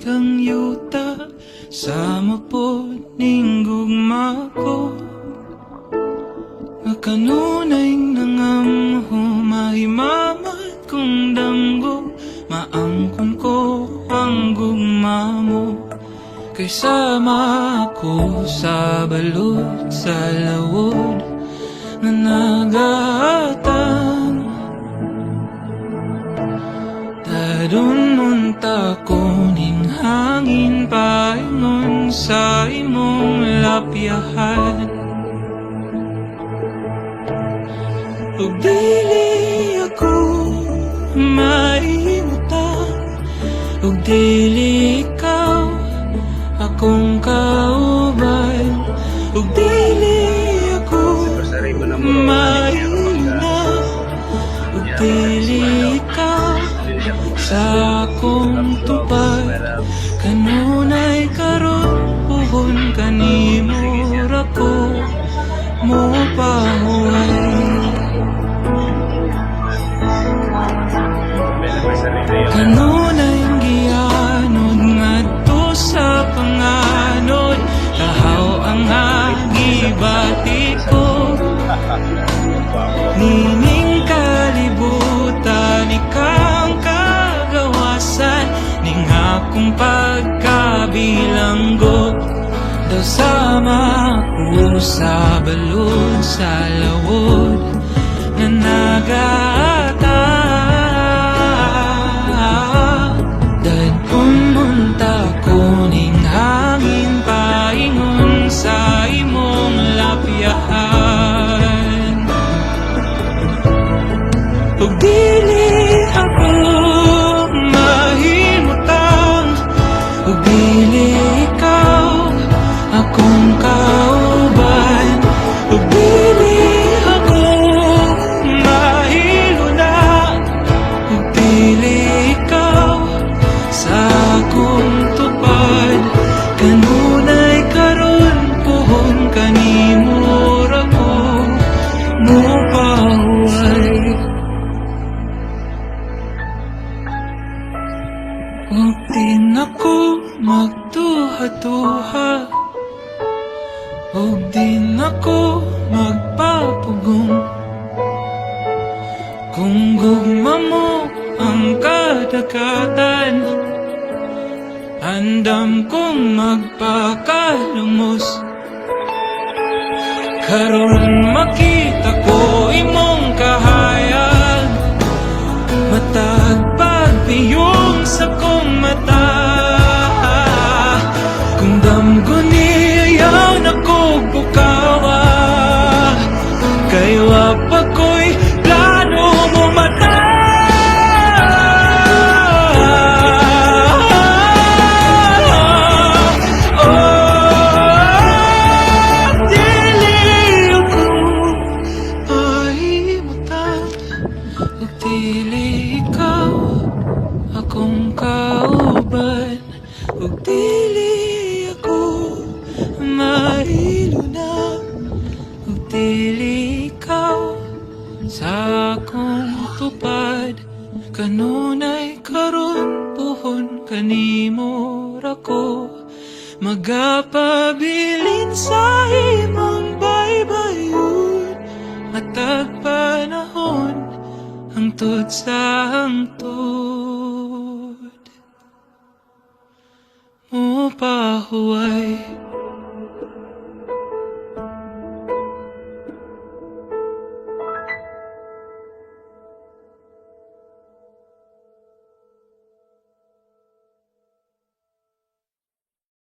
kang yuta sa mapod ning gugma ko. Nga kanunay nangamho mahimamat kong danggo, maangkon ko ang gugma mo. Kay sama ako sa balod sa lawod na nagatang. Dadun munta ko ning hangin paingon sa imong lapyahan. Ug dili ako maimutan, ug dili ikaw akong kauban, ug dili ako maina, ug dili ikaw sa akong tupad. Kanunay karon puhon kanimo ra ko mo pahuway. Kanunay gianod ngadto sa panganod, kahaw ang hagibati ko. Nining kalibutan ikang kagawasan, ning akong pagkabilanggo. Daw sama ko sa balod sa lawod na nagata. Dadun munta ko ning hangin paingon sa imong lapyahan. Ug dili ako mahimutang, ug dili ikaw akong kauban, ug dili ako mahiluna, ug dili ikaw sa akong tupad. Kanunay karon puhon kanimo ra ko mo pahuway. Ug di na ko magduha-duha, ug di na ko magpapugong. Kung gugma mo ang kadagatan, andam kong magpakalumos. Karon makita ko imong kahayag, matag pagpiyong sa kong mata. Kung damgo niyaw na ko bukawa, kay wapa ko'y plano mo mata. Dili ikaw akong kauban, ug dili ako mailuna, ug dili ikaw sa akong tupad. Kanunay karon puhon kanimo ra ko magapabilin sa imong baybayon. Matag panahon hangtod sa hangtod mo pahuway.